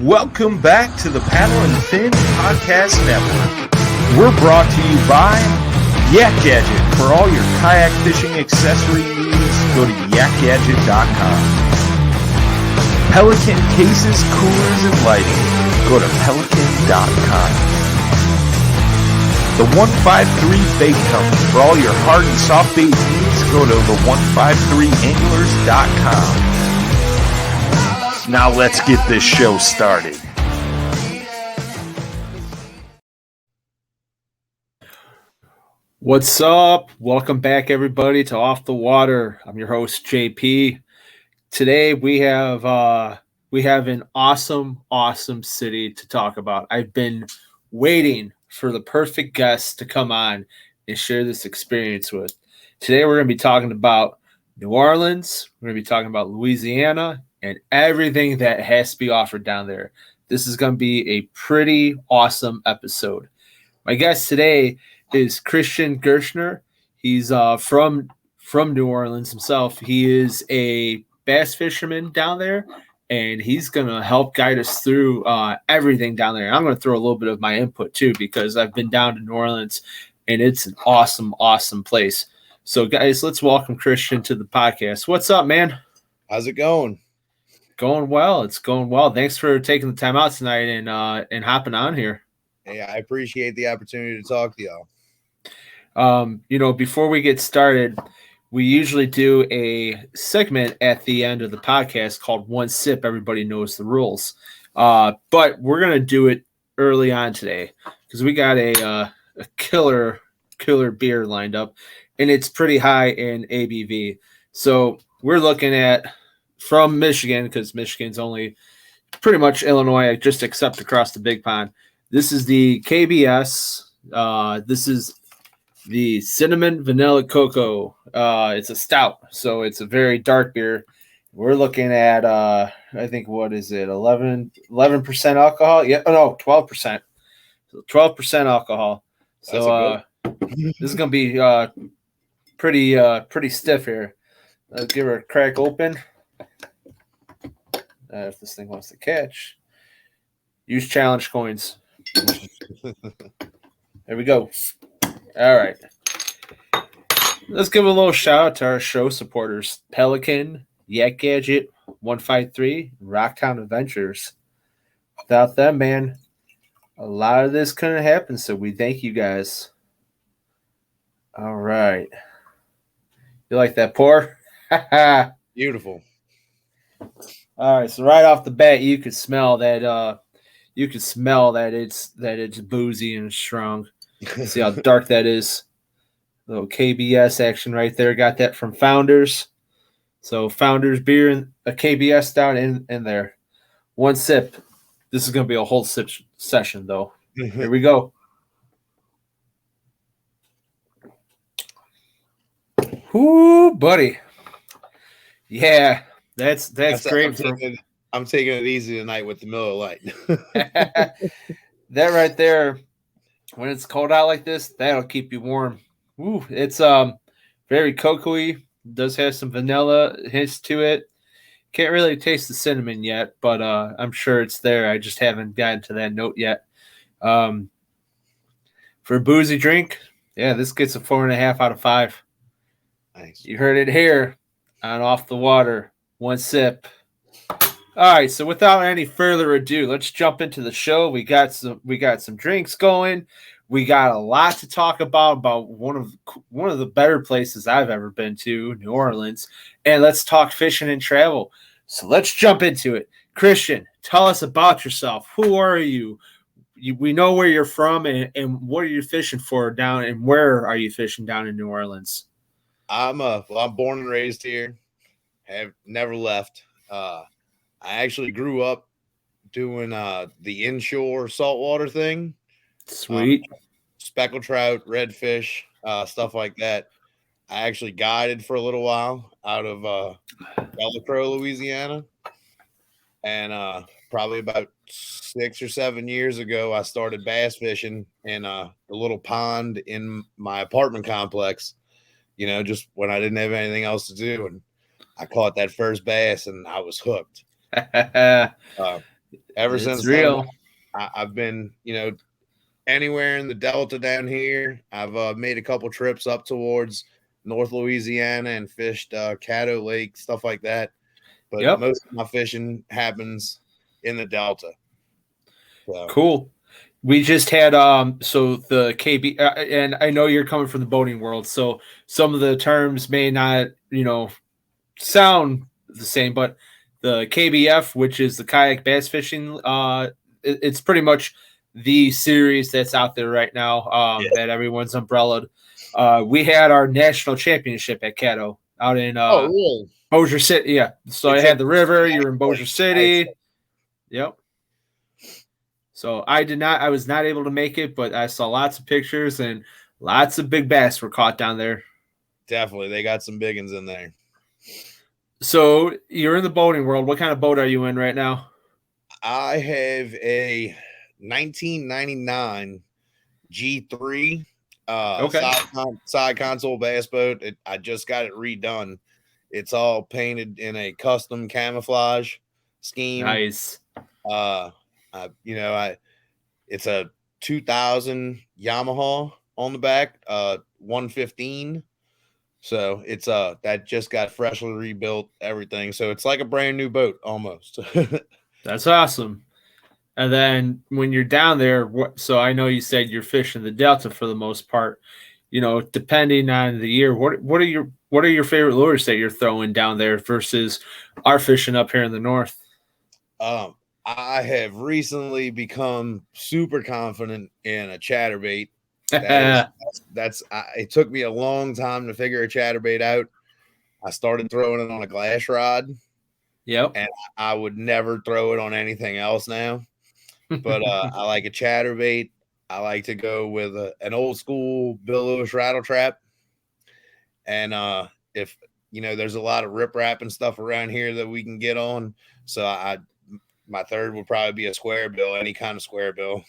Welcome back to the Paddle and Fin Podcast Network. We're brought to you by Yak Gadget. For all your kayak fishing accessory needs, go to yakgadget.com. Pelican cases, coolers, and lighting. Go to pelican.com. The 153 Bait Company. For all your hard and soft bait needs, go to the 153anglers.com. Now let's get this show started. What's up? Welcome back, everybody, to Off the Water. I'm your host, JP. Today we have an awesome city to talk about. I've been waiting for the perfect guest to come on and share this experience with. Today we're going to be talking about New Orleans. We're going to be talking about Louisiana and everything that has to be offered down there. This is going to be a pretty awesome episode. My guest today is Christian Gerstner. He's from New Orleans himself. He is a bass fisherman down there, and he's going to help guide us through everything down there. I'm going to throw a little bit of my input too, because I've been down to New Orleans, and it's an awesome place. So, guys, let's welcome Christian to the podcast. What's up, man? How's it going? Going well. It's going well. Thanks for taking the time out tonight and hopping on here. Hey, I appreciate the opportunity to talk to y'all. Before we get started, we usually do a segment at the end of the podcast called One Sip. Everybody knows the rules. But we're going to do it early on today because we got a killer beer lined up, and it's pretty high in ABV. So we're looking at from Michigan, because Michigan's only pretty much Illinois, just except across the big pond. This is the KBS. This is the Cinnamon Vanilla Cocoa. It's a stout, so it's a very dark beer. We're looking at, I think, what is it, 11% alcohol? Yeah, no, 12%. So 12% alcohol. So this is going to be pretty stiff here. Let's give her a crack open. If this thing wants to catch. Use challenge coins. There we go. All right. Let's give a little shout out to our show supporters: Pelican, Yak Gadget, 153, Rocktown Adventures. Without them, man, a lot of this couldn't happen. So we thank you guys. All right. You like that pour? Beautiful. All right, so right off the bat, you could smell that. You could smell that it's boozy and strong. See how dark that is. Little KBS action right there. Got that from Founders. So Founders beer and a KBS down in there. One sip. This is gonna be a whole sip session though. Here we go. Whoo, buddy. Yeah. That's great. I'm taking it easy tonight with the Miller Lite. That right there, when it's cold out like this, that'll keep you warm. Ooh, it's very cocoa-y. Does have some vanilla hints to it. Can't really taste the cinnamon yet, but I'm sure it's there. I just haven't gotten to that note yet. For a boozy drink, yeah, this gets a 4.5 out of 5. Nice. You heard it here on Off the Water. One sip. All right, so without any further ado, let's jump into the show. We got some drinks going. We got a lot to talk about one of the better places I've ever been to, New Orleans. And let's talk fishing and travel. So let's jump into it. Christian, tell us about yourself. Who are you? We know where you're from and what are you fishing for down, and where are you fishing down in New Orleans? I'm born and raised here. Have never left. I actually grew up doing the inshore saltwater thing. Sweet. Speckled trout, redfish, stuff like that. I actually guided for a little while out of Delacroix, Louisiana. And probably about 6 or 7 years ago, I started bass fishing in the little pond in my apartment complex, just when I didn't have anything else to do. And I caught that first bass and I was hooked. Ever It's since real. then, I've been, anywhere in the Delta down here. I've made a couple trips up towards North Louisiana and fished Caddo Lake, stuff like that. But Yep. most of my fishing happens in the Delta. So. Cool. We just had so the KB and I know you're coming from the boating world, so some of the terms may not, sound the same, but the KBF, which is the kayak bass fishing, it's pretty much the series that's out there right now, that everyone's umbrellaed. We had our national championship at Caddo out in Really? Bossier City. Yeah. So I had the river, you're in Bossier City. Yep. So I was not able to make it, but I saw lots of pictures and lots of big bass were caught down there. Definitely. They got some big ones in there. So you're in the boating world. What kind of boat are you in right now? I have a 1999 G3 Okay. side console bass boat. I just got it redone. It's all painted in a custom camouflage scheme. Nice. It's a 2000 Yamaha on the back, 115. So it's that just got freshly rebuilt, everything. So it's like a brand new boat almost. That's awesome. And then when you're down there, so I know you said you're fishing the Delta for the most part. Depending on the year, what are your favorite lures that you're throwing down there versus our fishing up here in the north? I have recently become super confident in a chatterbait. It took me a long time to figure a chatterbait out. I started throwing it on a glass rod. Yep. And I would never throw it on anything else now. But I like a chatterbait. I like to go with an old school Bill Lewis rattle trap. And if there's a lot of riprap and stuff around here that we can get on. So my third would probably be a square bill, any kind of square bill.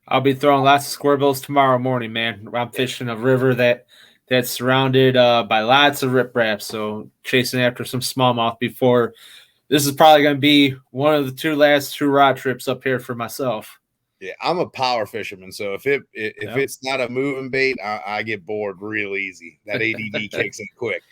I'll be throwing lots of square bills tomorrow morning, man. I'm fishing a river that's surrounded by lots of riprap, so chasing after some smallmouth before. This is probably going to be one of the last two rod trips up here for myself. Yeah, I'm a power fisherman, so if it's not a moving bait, I get bored real easy. That ADD kicks in quick.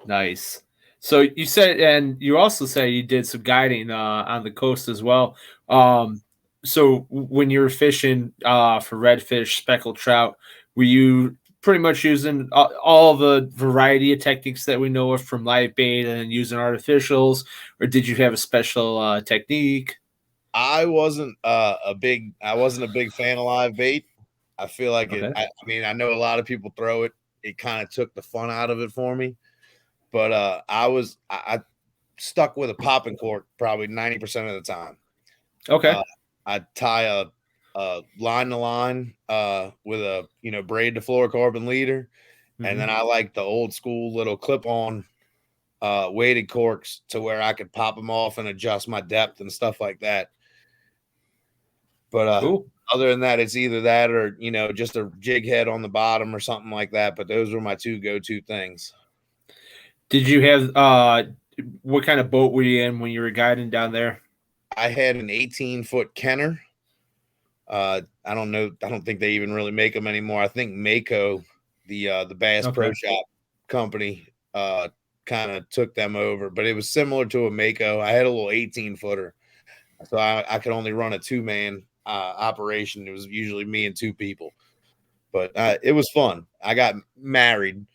Nice. So you said, and you also say you did some guiding on the coast as well. So when you were fishing for redfish, speckled trout, were you pretty much using all the variety of techniques that we know of from live bait and using artificials, or did you have a special technique? I wasn't a big fan of live bait. I feel like Okay. I know a lot of people throw it. It kind of took the fun out of it for me. But I stuck with a popping cork probably 90% of the time. Okay. I'd tie a line to line with a braid to fluorocarbon leader. Mm-hmm. And then I like the old school little clip-on weighted corks to where I could pop them off and adjust my depth and stuff like that. But cool. Other than that, it's either that or just a jig head on the bottom or something like that. But those were my two go-to things. Did you have what kind of boat were you in when you were guiding down there? I had an 18-foot Kenner. I don't know. I don't think they even really make them anymore. I think Mako, the Bass Pro Shop company, kind of took them over, but it was similar to a Mako. I had a little 18-footer, so I could only run a 2-man operation. It was usually me and 2 people, but it was fun. I got married,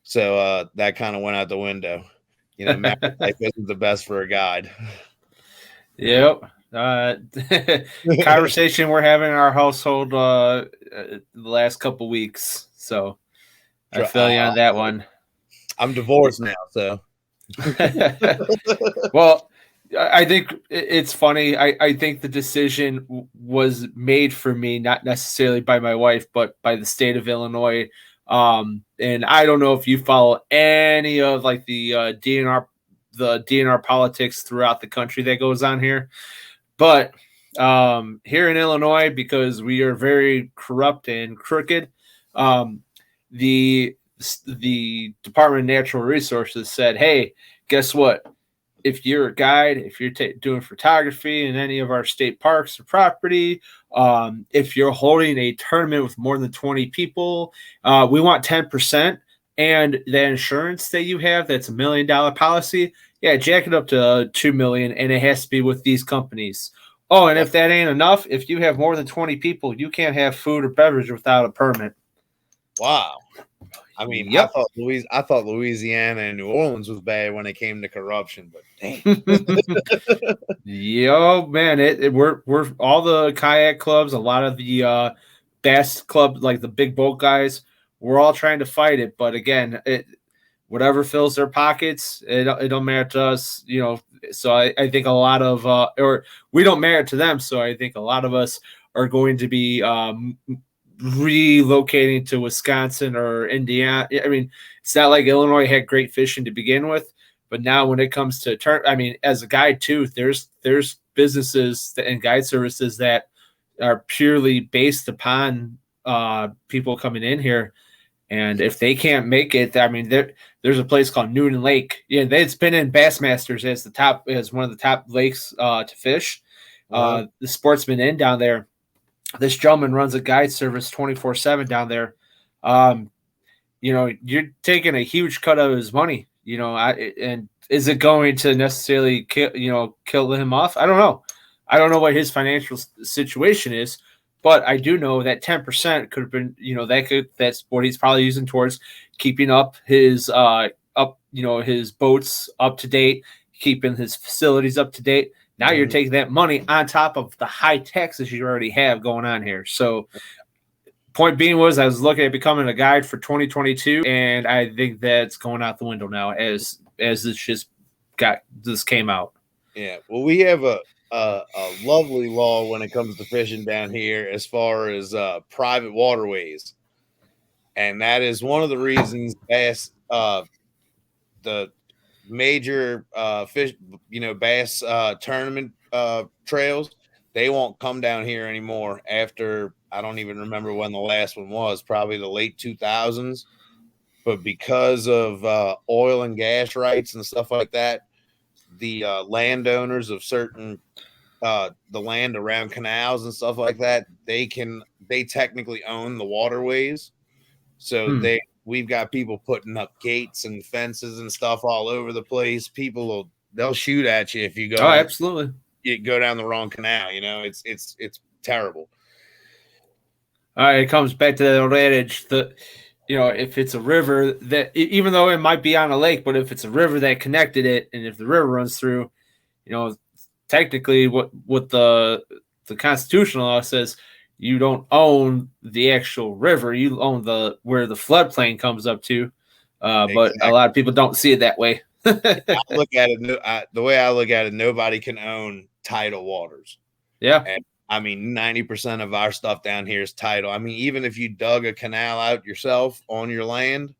so that kind of went out the window. Married life isn't the best for a guide. Yep. Conversation we're having in our household the last couple weeks. So I feel you on that one. I'm divorced now, so. Well, I think it's funny. I think the decision was made for me, not necessarily by my wife, but by the state of Illinois. And I don't know if you follow any of like the DNR politics throughout the country that goes on here. But here in Illinois, because we are very corrupt and crooked, the Department of Natural Resources said, hey, guess what? if you're a guide, if you're doing photography in any of our state parks or property, if you're holding a tournament with more than 20 people, we want 10%. And the insurance that you have, that's $1 million policy. Yeah, jack it up to 2 million, and it has to be with these companies. Oh, and if that ain't enough, if you have more than 20 people, you can't have food or beverage without a permit. Wow. I mean, Yep. I thought Louisiana and New Orleans was bad when it came to corruption, but dang. Yo, man, we're all the kayak clubs, a lot of the bass club, like the big boat guys, we're all trying to fight it. But again, whatever fills their pockets, it don't matter to us, you know. So I think a lot of or we don't matter to them. So I think a lot of us are going to be relocating to Wisconsin or Indiana. I mean, it's not like Illinois had great fishing to begin with, but now when it comes to I mean, as a guide too, there's businesses and guide services that are purely based upon people coming in here. And if they can't make it, I mean, there's a place called Noonan Lake. Yeah, it's been in Bassmasters as one of the top lakes to fish. The Sportsman Inn down there. This gentleman runs a guide service 24/7 down there. You know, you're taking a huge cut of his money. You know, and is it going to necessarily kill him off? I don't know. I don't know what his financial situation is. But I do know that 10% could have been, you know, that's what he's probably using towards keeping up his his boats up to date, keeping his facilities up to date. Now you're taking that money on top of the high taxes you already have going on here. So point being was I was looking at becoming a guide for 2022, and I think that's going out the window now as this came out. Yeah. Well, we have a lovely law when it comes to fishing down here as far as private waterways, and that is one of the reasons bass the major bass tournament trails, they won't come down here anymore after, I don't even remember when the last one was, probably the late 2000s. But because of oil and gas rights and stuff like that, the landowners of certain the land around canals and stuff like that, they technically own the waterways. So we've got people putting up gates and fences and stuff all over the place. They'll shoot at you if you go. Oh, absolutely. You go down the wrong canal. You know, it's terrible. All right, it comes back to that old adage that, you know, if it's a river that, even though it might be on a lake, but if it's a river that connected it, and if the river runs through, you know, technically what the constitutional law says, you don't own the actual river, you own where the floodplain comes up to. Exactly. But a lot of people don't see it that way. I look at it the way I look at it, nobody can own tidal waters. Yeah. And I mean, 90% of our stuff down here is tidal. I mean, even if you dug a canal out yourself on your land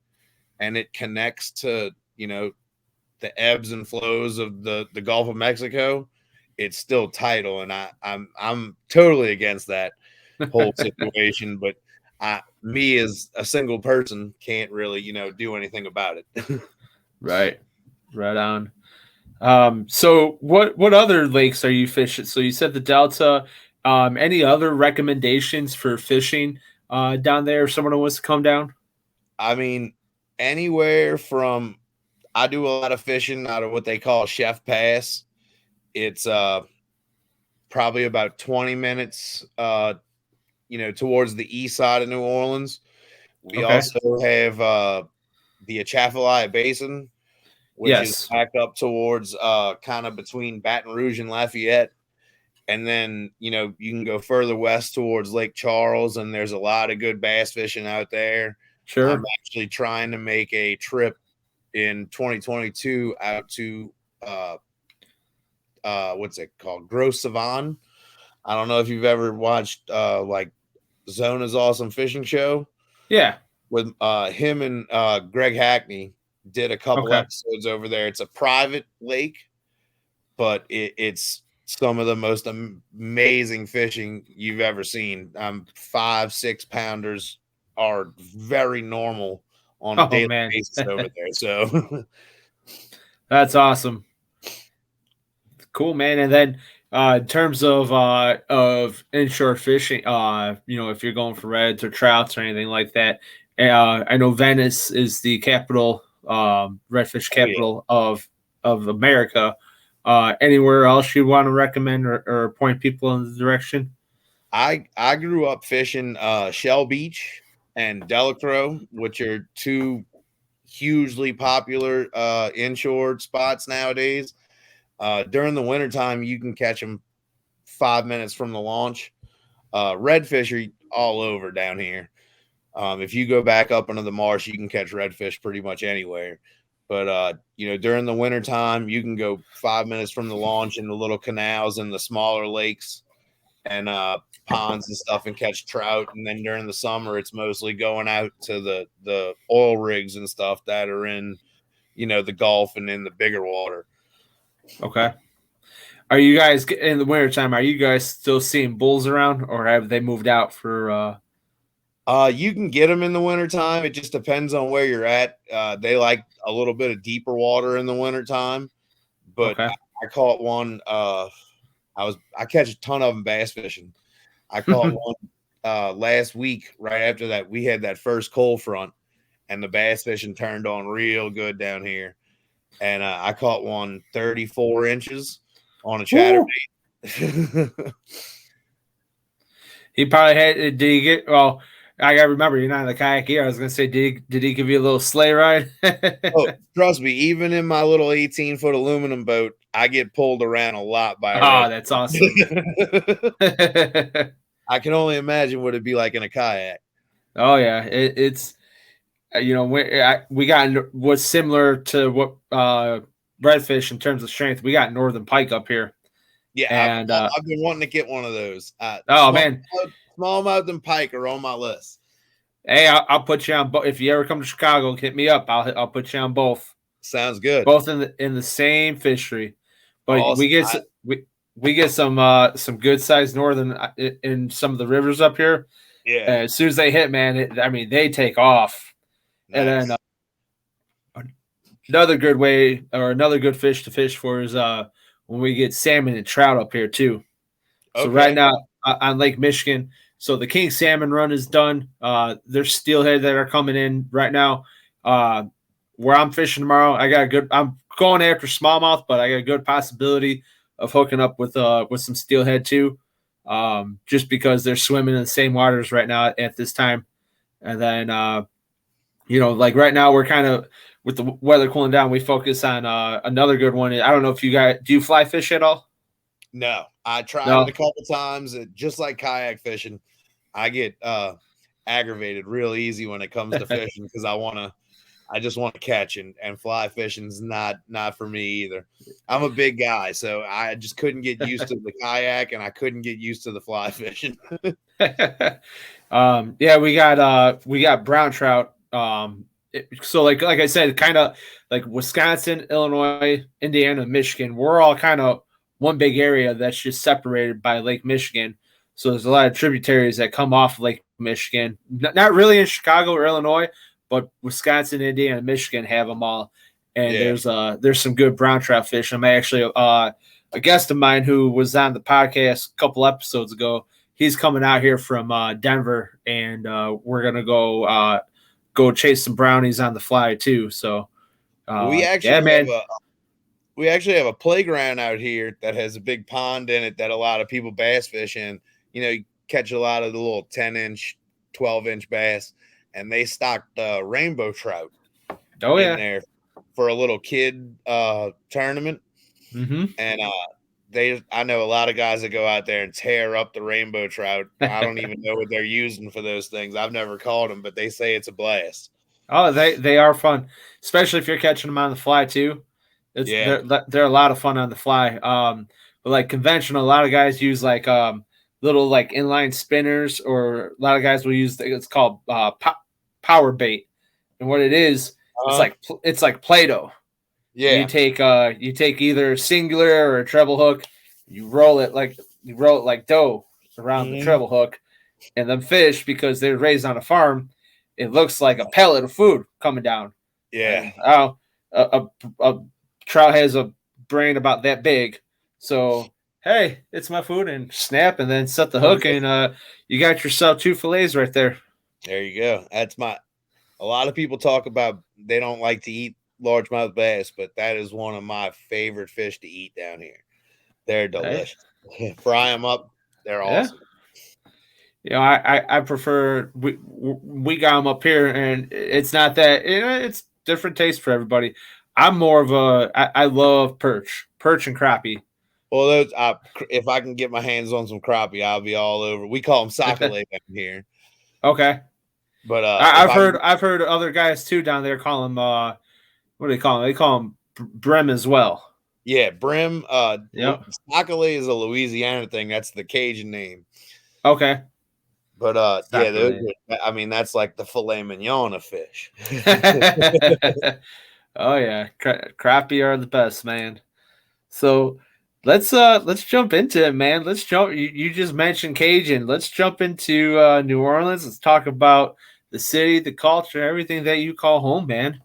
and it connects to, you know, the ebbs and flows of the Gulf of Mexico, it's still tidal. And I'm totally against that whole situation. But me as a single person can't really, you know, do anything about it. Right on. So what other lakes are you fishing? So you said the Delta. Any other recommendations for fishing down there if someone wants to come down? I mean, anywhere from, I do a lot of fishing out of what they call Chef Pass. It's probably about 20 minutes towards the east side of New Orleans. We also have the Atchafalaya Basin, which is back up towards kind of between Baton Rouge and Lafayette. And then, you know, you can go further west towards Lake Charles, and there's a lot of good bass fishing out there. Sure. I'm actually trying to make a trip in 2022 out to what's it called? Gros Savon. I don't know if you've ever watched like Zona's Awesome Fishing Show. Yeah. With him and Greg Hackney did a couple episodes over there. It's a private lake, but it's some of the most amazing fishing you've ever seen. 5-6 pounders are very normal on a daily basis over there. So that's awesome. Cool, man. And then in terms of inshore fishing, if you're going for reds or trouts or anything like that, I know Venice is the capital, redfish capital of America. Anywhere else you want to recommend or point people in the direction? I grew up fishing Shell Beach and Delacroix, which are two hugely popular inshore spots nowadays. During the wintertime, you can catch them 5 minutes from the launch. Redfish are all over down here. If you go back up into the marsh, you can catch redfish pretty much anywhere. But during the wintertime, you can go 5 minutes from the launch in the little canals and the smaller lakes and ponds and stuff and catch trout. And then during the summer, it's mostly going out to the oil rigs and stuff that are in, the Gulf and in the bigger water. Okay. Are you guys in the wintertime? Are you guys still seeing bulls around, or have they moved out for? You can get them in the wintertime. It just depends on where you're at. They like a little bit of deeper water in the wintertime. But Okay. I caught one. I catch a ton of them bass fishing. I caught one last week. Right after that, we had that first cold front, and the bass fishing turned on real good down here. And I caught one 34 inches on a chatterbait. He probably had. Did he get? Well, I gotta remember you're not in the kayak here. I was gonna say, did he give you a little sleigh ride? Oh, trust me, even in my little 18-foot aluminum boat, I get pulled around a lot by a red. That's awesome. I can only imagine what it'd be like in a kayak. Oh yeah, it's we got what's similar to what redfish in terms of strength. We got northern pike up here. Yeah, and I've been wanting to get one of those. Smallmouth and pike are on my list. Hey, I'll put you on both. If you ever come to Chicago, hit me up. I'll put you on both. Sounds good. Both in the same fishery, but awesome. we get some good sized northern in some of the rivers up here. Yeah. As soon as they hit, man, they take off. Nice. And then another good way or another good fish to fish for is when we get salmon and trout up here too. So right now on Lake Michigan, so the king salmon run is done. There's steelhead that are coming in right now. Where I'm fishing tomorrow, I'm going after smallmouth, but I got a good possibility of hooking up with some steelhead too. Just because they're swimming in the same waters right now at this time. And then like right now we're kind of with the weather cooling down, we focus on another good one. I don't know if you guys do you fly fish at all? No, I tried it a couple times. Just like kayak fishing, I get aggravated real easy when it comes to fishing because I just want to catch and fly fishing's not for me either. I'm a big guy, so I just couldn't get used to the kayak and I couldn't get used to the fly fishing. Yeah, we got brown trout. So like I said, kind of like Wisconsin, Illinois, Indiana, Michigan, we're all kind of one big area that's just separated by Lake Michigan. So there's a lot of tributaries that come off Lake Michigan. Not really in Chicago or Illinois, but Wisconsin, Indiana, and Michigan have them all. And there's some good brown trout fish. I'm actually a guest of mine who was on the podcast a couple episodes ago. He's coming out here from Denver, and we're gonna go chase some brownies on the fly too. So we actually have a playground out here that has a big pond in it that a lot of people bass fish in. You catch a lot of the little 10-inch, 12-inch bass, and they stocked rainbow trout in there for a little kid tournament. Mm-hmm. And I know a lot of guys that go out there and tear up the rainbow trout. I don't even know what they're using for those things. I've never caught them, but they say it's a blast. Oh, they are fun, especially if you're catching them on the fly too. They're a lot of fun on the fly. But like conventional, a lot of guys use like little like inline spinners, or a lot of guys will use it's called power bait, and what it is, it's like Play-Doh. Yeah, you take either a singular or a treble hook, you roll it like dough around the treble hook, and the fish, because they're raised on a farm, it looks like a pellet of food coming down. Yeah. And, a trout has a brain about that big, So, hey, it's my food, and snap, and then set the hook, and you got yourself 2 fillets right there. There you go. A lot of people talk about they don't like to eat largemouth bass, but that is one of my favorite fish to eat down here. They're delicious. Fry them up. They're awesome. I prefer we got them up here, and it's not that it's different taste for everybody. I'm more of I love perch and crappie. Well, if I can get my hands on some crappie, I'll be all over. We call them sakale down here. Okay, but I've heard other guys too down there call them what do they call them? They call them brim as well. Yeah, brim. Yep. Sakale is a Louisiana thing. That's the Cajun name. Okay. But that's like the filet mignon of fish. Oh yeah, crappie are the best, man. So let's jump into it, man. Let's jump. You just mentioned Cajun. Let's jump into New Orleans. Let's talk about the city, the culture, everything that you call home, man.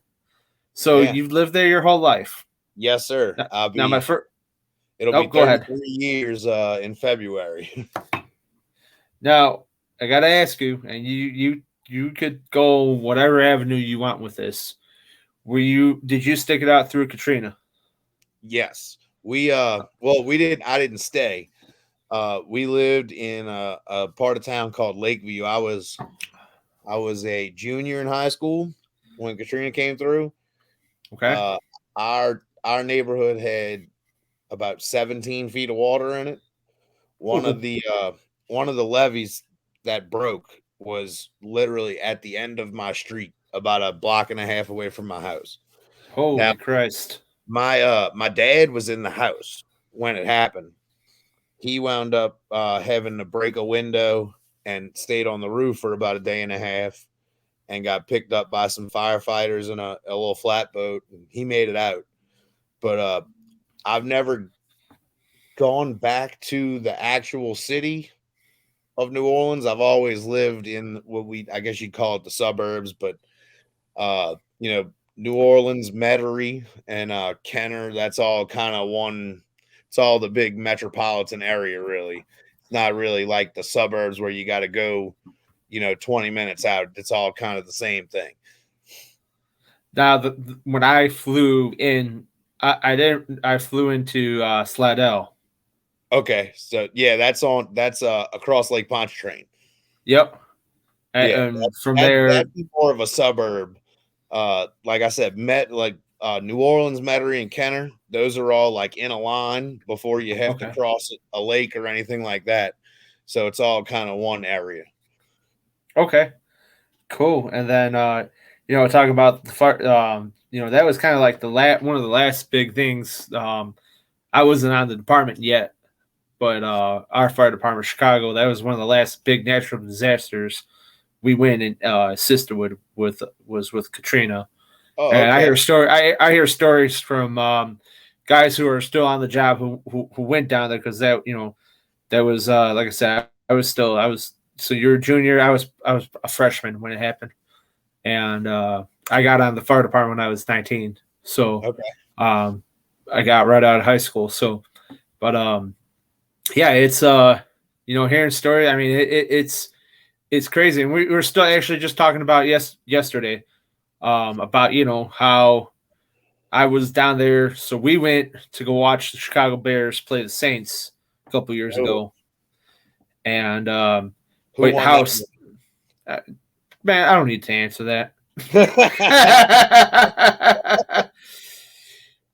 So you've lived there your whole life. Yes, sir. It'll be 33 years in February. Now I gotta ask you, and you could go whatever avenue you want with this. Did you stick it out through Katrina? Yes. I didn't stay. We lived in a part of town called Lakeview. I was a junior in high school when Katrina came through. Okay. Our neighborhood had about 17 feet of water in it. One of the levees that broke was literally at the end of my street, about a block and a half away from my house. Holy Christ. My dad was in the house when it happened. He wound up having to break a window and stayed on the roof for about a day and a half and got picked up by some firefighters in a little flatboat. He made it out. But I've never gone back to the actual city of New Orleans. I've always lived in I guess you'd call it the suburbs, but New Orleans, Metairie, and Kenner, that's all kind of one. It's all the big metropolitan area, really. It's not really like the suburbs where you got to go, 20 minutes out. It's all kind of the same thing. Now, when I flew in, I flew into Slidell. Okay, so yeah, that's across Lake Pontchartrain. Yep. And from there, that'd be more of a suburb. Like I said, New Orleans, Metairie, and Kenner, those are all like in a line before you have to cross a lake or anything like that. So it's all kind of one area. Okay, cool. And then talking about the fire, that was kind of like one of the last big things. I wasn't on the department yet, but our fire department, Chicago, that was one of the last big natural disasters we went and assisted with Katrina. Oh, and I hear stories from guys who are still on the job who went down there, because that was like I said, so you're a junior, I was a freshman when it happened, and I got on the fire department when I was 19. So I got right out of high school. So, but it's hearing story. I mean, it's crazy, and we were still actually just talking about yesterday. About how I was down there. So we went to go watch the Chicago Bears play the Saints a couple years ago. And man, I don't need to answer that.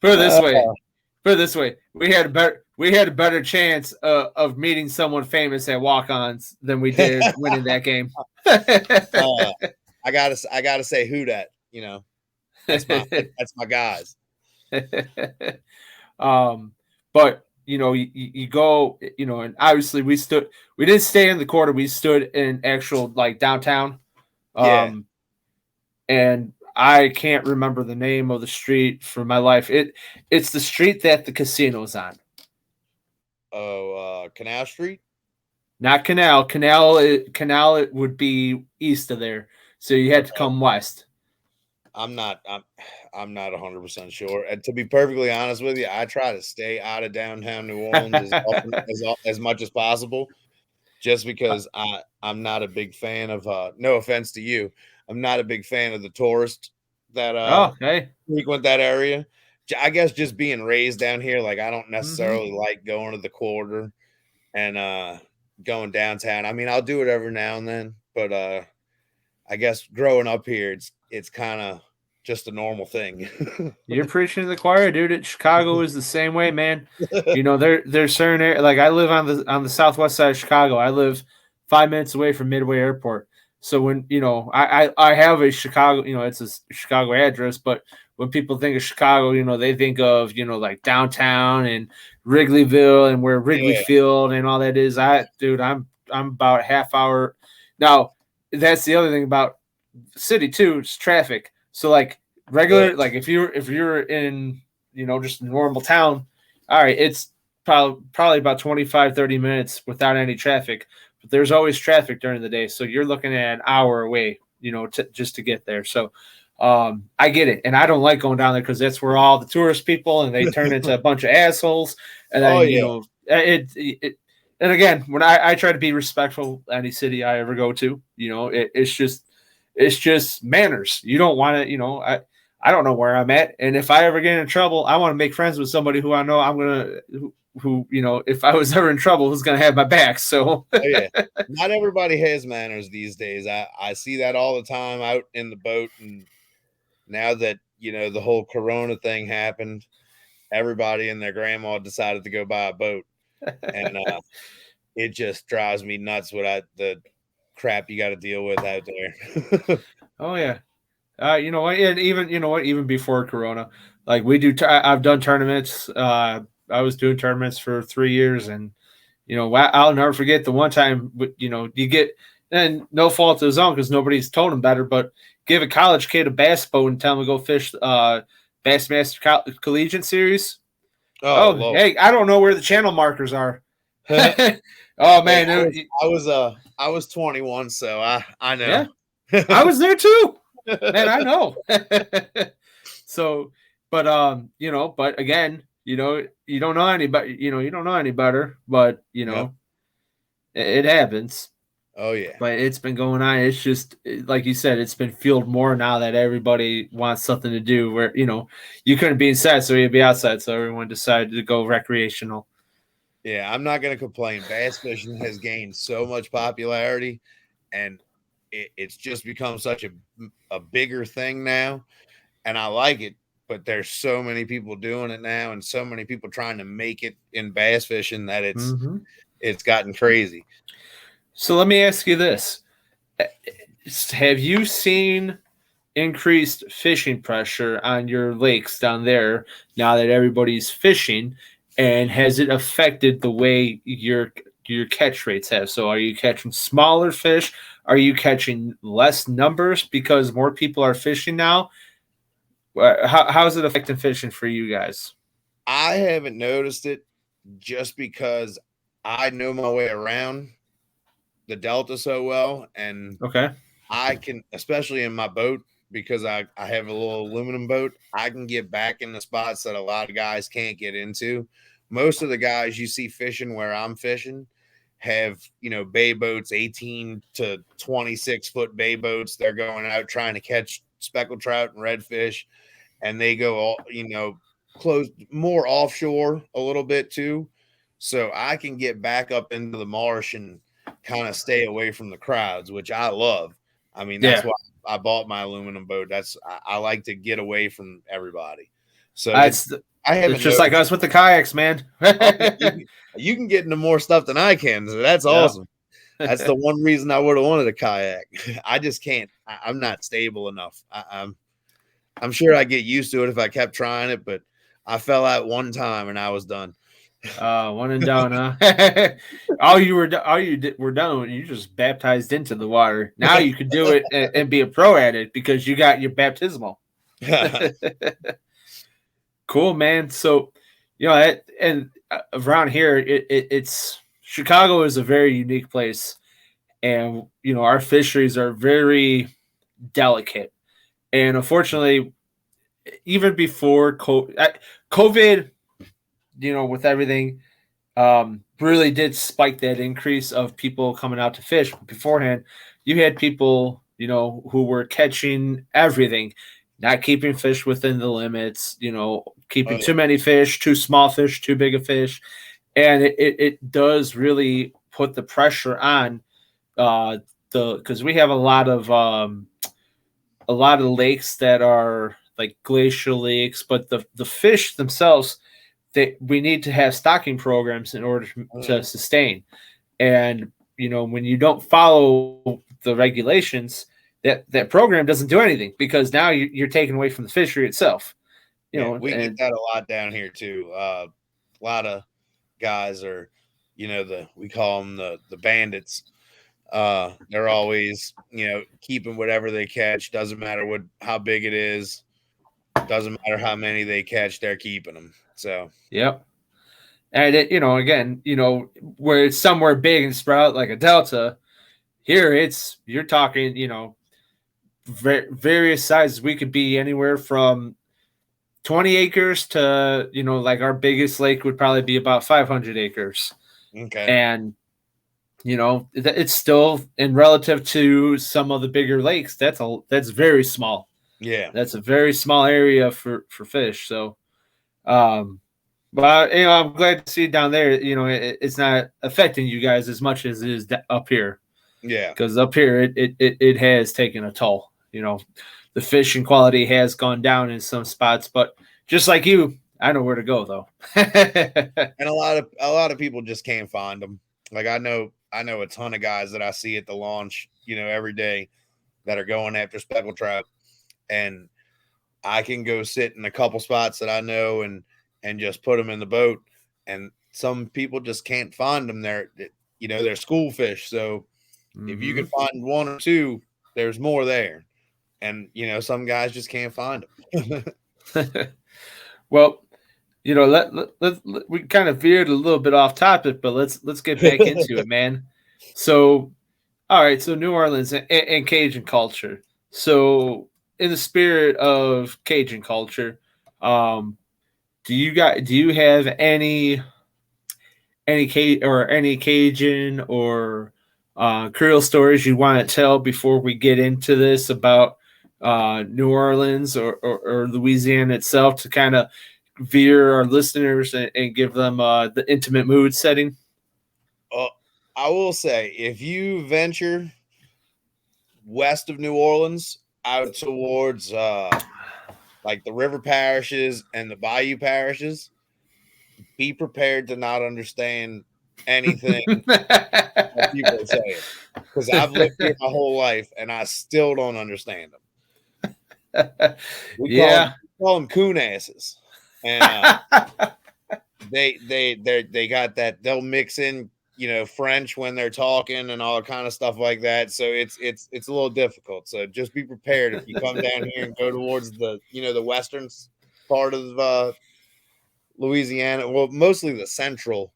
Put it this way. We had a better chance of meeting someone famous at walk-ons than we did winning that game. I gotta say who that, that's my guys. But you go, and obviously we didn't stay in the quarter. We stood in actual like downtown. And I can't remember the name of the street for my life. It's the street that the casino's on. Oh, Canal Street? Not Canal. Canal it would be east of there. So you had to come west. I'm not 100% sure. And to be perfectly honest with you, I try to stay out of downtown New Orleans as much as possible, just because I'm not a big fan of no offense to you, I'm not a big fan of the tourists that Oh, okay. frequent that area. I guess just being raised down here, like I don't Mm-hmm. necessarily like going to the quarter and going downtown. I mean, I'll do it every now and then, but I guess growing up here, it's kind of just a normal thing. You're preaching to the choir, dude. Chicago is the same way, man. There's certain area, like I live on the southwest side of Chicago. I live 5 minutes away from Midway Airport. So when I have a Chicago, it's a Chicago address, but when people think of Chicago, they think of like downtown and Wrigleyville and where Wrigley Yeah. Field and all that is. I'm about a half hour. Now that's the other thing about the city too. It's traffic. So like regular, like if you're in just a normal town, all right, it's probably about 25-30 minutes without any traffic, but there's always traffic during the day, so you're looking at an hour away just to get there. So I get it, and I don't like going down there because that's where all the tourist people, and they turn into a bunch of assholes, and then it and again, when I try to be respectful any city I ever go to, it's just manners. You don't want to, I don't know where I'm at, and if I ever get in trouble, I want to make friends with somebody who I know I'm gonna, who if I was ever in trouble, who's gonna have my back. So, oh yeah, not everybody has manners these days. I see that all the time out in the boat, and now that the whole Corona thing happened, everybody and their grandma decided to go buy a boat, and it just drives me nuts what the crap you got to deal with out there. Oh yeah. You know what? And even before Corona, like we do, I've done tournaments. I was doing tournaments for 3 years, and I'll never forget the one time. You get, and no fault of his own because nobody's told him better, but give a college kid a bass boat and tell him to go fish Bassmaster Collegiate Series. Oh, hey, I don't know where the channel markers are. Oh man, I was 21, so I know. Yeah, I was there too. Man, I know. So, but but again, you don't know anybody, you don't know any better, but it happens. Oh yeah. But it's been going on. It's just like you said, it's been fueled more now that everybody wants something to do where, you couldn't be inside, so you'd be outside. So everyone decided to go recreational. Yeah, I'm not going to complain. Bass fishing has gained so much popularity, and it's just become such a bigger thing now, and I like it, but there's so many people doing it now and so many people trying to make it in bass fishing that it's gotten crazy. So let me ask you this. Have you seen increased fishing pressure on your lakes down there now that everybody's fishing, and has it affected the way your catch rates have? So are you catching smaller fish? Are you catching less numbers because more people are fishing now? How is it affecting fishing for you guys? I haven't noticed it just because I know my way around the Delta so well, and okay, I can, especially in my boat, because I have a little aluminum boat, I can get back in the spots that a lot of guys can't get into. Most of the guys you see fishing where I'm fishing have, bay boats, 18 to 26 foot bay boats. They're going out trying to catch speckled trout and redfish, and they go all, close more offshore a little bit too. So I can get back up into the marsh and kind of stay away from the crowds, which I love. I mean, that's why I bought my aluminum boat. I like to get away from everybody. So it's just like us with the kayaks, man. You can get into more stuff than I can. So that's awesome. That's the one reason I would have wanted a kayak. I just can't. I'm not stable enough. I'm sure I get used to it if I kept trying it, but I fell out one time and I was done. One and done, huh? all you were done. You just baptized into the water. Now you can do it and be a pro at it because you got your baptismal. Cool, man. So, and around here, it's Chicago is a very unique place, and our fisheries are very delicate. And unfortunately, even before COVID, with everything, really did spike that increase of people coming out to fish. But beforehand, you had people, who were catching everything, not keeping fish within the limits, keeping too many fish, too small fish, too big a fish. And it does really put the pressure on because we have a lot of lakes that are like glacial lakes, but the fish themselves, we need to have stocking programs in order to sustain. And when you don't follow the regulations, that program doesn't do anything, because now you're taking away from the fishery itself. We get that a lot down here too. A lot of guys are, we call them the bandits. They're always, keeping whatever they catch. Doesn't matter how big it is. Doesn't matter how many they catch. They're keeping them. So yep. And again, where it's somewhere big and spread out like a delta, here you're talking, various sizes. We could be anywhere from 20 acres to, like our biggest lake would probably be about 500 acres. Okay. And, it's still, in relative to some of the bigger lakes, that's very small. Yeah. That's a very small area for fish. So, but I'm glad to see down there. It's not affecting you guys as much as it is up here. Yeah, because up here it has taken a toll. The fishing quality has gone down in some spots, but just like you, I know where to go though. And a lot of people just can't find them. Like I know a ton of guys that I see at the launch, every day, that are going after speckled trout, and I can go sit in a couple spots that I know and just put them in the boat, and some people just can't find them. They're school fish, so if you can find one or two, there's more there, and some guys just can't find them. Well, we kind of veered a little bit off topic, but let's get back into it, man. So, all right, so New Orleans and Cajun culture. So, in the spirit of Cajun culture, do you have any Cajun or Creole stories you want to tell before we get into this about New Orleans or Louisiana itself, to kind of veer our listeners and give them the intimate mood setting? I will say, if you venture west of New Orleans out towards like the river parishes and the bayou parishes, be prepared to not understand anything that people are saying, because I've lived here my whole life and I still don't understand them. We call them coon asses, and they got that. They'll mix in French when they're talking and all kind of stuff like that. So it's a little difficult. So just be prepared if you come down here and go towards the the western part of Louisiana. Well, mostly the central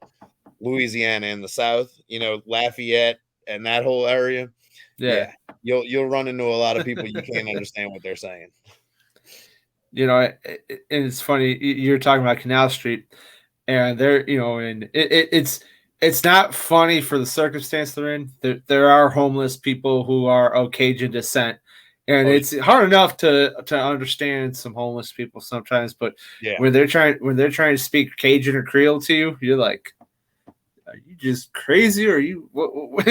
Louisiana and the south. Lafayette and that whole area. Yeah, you'll run into a lot of people you can't understand what they're saying. And it's funny, you're talking about Canal Street, and they're and it's not funny for the circumstance they're in. There are homeless people who are of Cajun descent, and it's hard enough to understand some homeless people sometimes. But when they're trying to speak Cajun or Creole to you, you're like, are you just crazy? Or are you? What?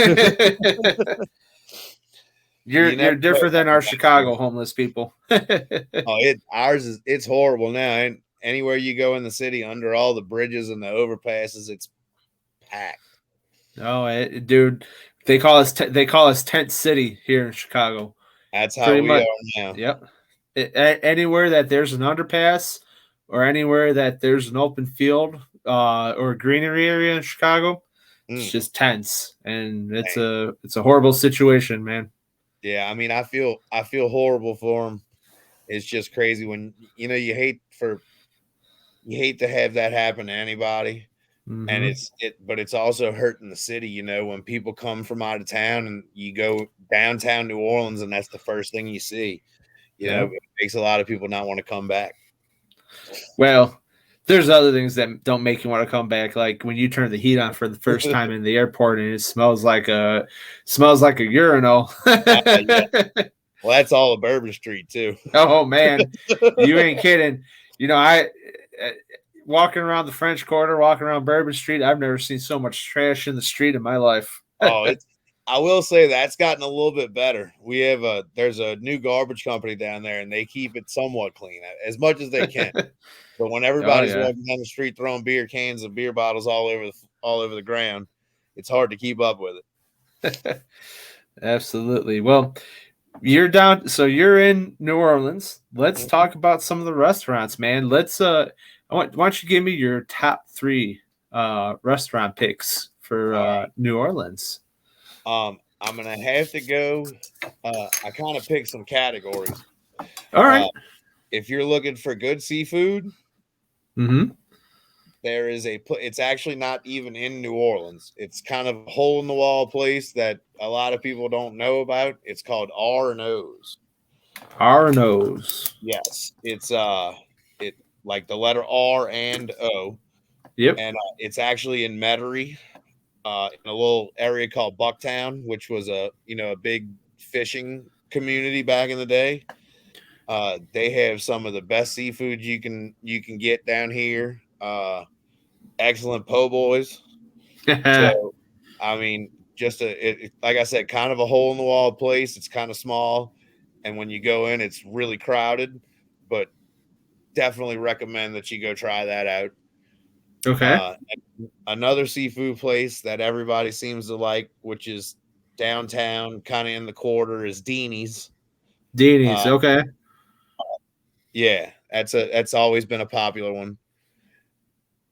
You're different than our Chicago homeless people. It's horrible now. And anywhere you go in the city, under all the bridges and the overpasses, it's packed. Oh, dude, they call us Tent City here in Chicago. That's how we are now. Yep. Anywhere that there's an underpass, or anywhere that there's an open field or a greenery area in Chicago, it's just tents, and it's a horrible situation, man. Yeah, I mean, I feel horrible for them. It's just crazy when you hate to have that happen to anybody. Mm-hmm. And but it's also hurting the city, when people come from out of town and you go downtown New Orleans and that's the first thing you see. You know, it makes a lot of people not want to come back. Well, there's other things that don't make you want to come back, like when you turn the heat on for the first time in the airport and it smells like a urinal. Yeah. Well, that's all of Bourbon Street too. Oh man, you ain't kidding. You know, I walking around the French Quarter, walking around Bourbon Street, I've never seen so much trash in the street in my life. I will say that's gotten a little bit better. There's a new garbage company down there, and they keep it somewhat clean as much as they can. But when everybody's walking down the street throwing beer cans and beer bottles all over the ground, it's hard to keep up with it. Absolutely. Well, you're down, so you're in New Orleans. Let's talk about some of the restaurants, man. Why don't you give me your top 3 restaurant picks for New Orleans? I'm gonna have to go. I kind of picked some categories. All right. If you're looking for good seafood, there is it's actually not even in New Orleans. It's kind of a hole in the wall place that a lot of people don't know about. It's called R&O's. R&O's. Yes, it's like the letter R and O. Yep. And it's actually in Metairie, in a little area called Bucktown, which was a big fishing community back in the day. They have some of the best seafood you can get down here. Excellent po' boys. So, I mean, just like I said, kind of a hole in the wall place. It's kind of small, and when you go in, it's really crowded. But definitely recommend that you go try that out. Okay. Another seafood place that everybody seems to like, which is downtown, kind of in the quarter, is Deanie's. Okay. Yeah, that's always been a popular one.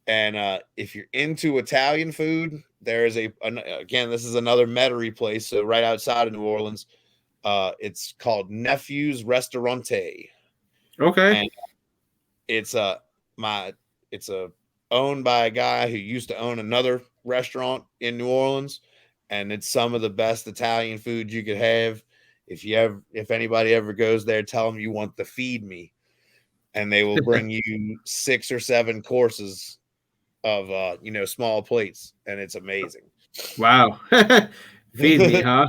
And if you're into Italian food, there is again, this is another Metairie place, so right outside of New Orleans. It's called Nephew's Restaurante. Okay. And it's owned by a guy who used to own another restaurant in New Orleans, and it's some of the best Italian food you could have. If anybody ever goes there, tell them you want the feed me, and they will bring you 6 or 7 courses of small plates, and it's amazing. Wow. Feed me, huh?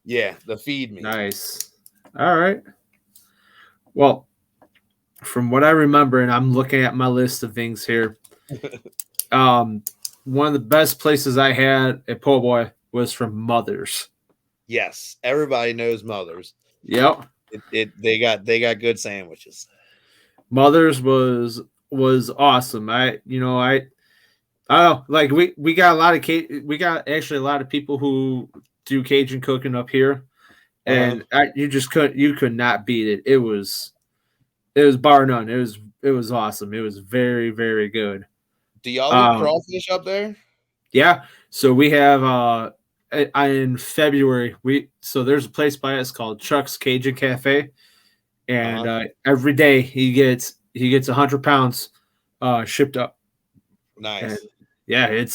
Yeah, the feed me. Nice. All right. Well, from what I remember, and I'm looking at my list of things here, one of the best places I had at Po' Boy was from Mother's. Yes, everybody knows Mother's. Yep. They got good sandwiches. Mother's was awesome. I don't know, like we got a lot of a lot of people who do Cajun cooking up here, and you could not beat it. It was bar none. It was awesome. It was very, very good. Do y'all do crawfish up there? Yeah. So we have in February there's a place by us called Chuck's Cajun Cafe, and every day he gets 100 pounds shipped up. Nice. And yeah,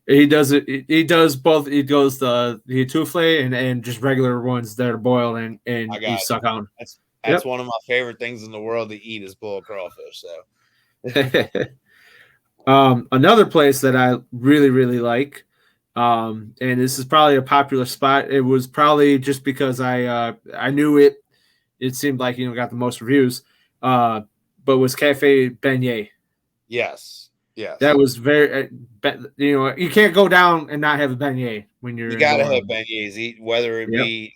he does both. He goes the etouffee and just regular ones that are boiled and you suck on. That's one of my favorite things in the world to eat is boiled crawfish. So another place that I really, really like, and this is probably a popular spot. It was probably just because I knew it. It seemed like got the most reviews, but was Cafe Beignet. Yes. That was very. You can't go down and not have a beignet when you're. You gotta have beignets, whether it be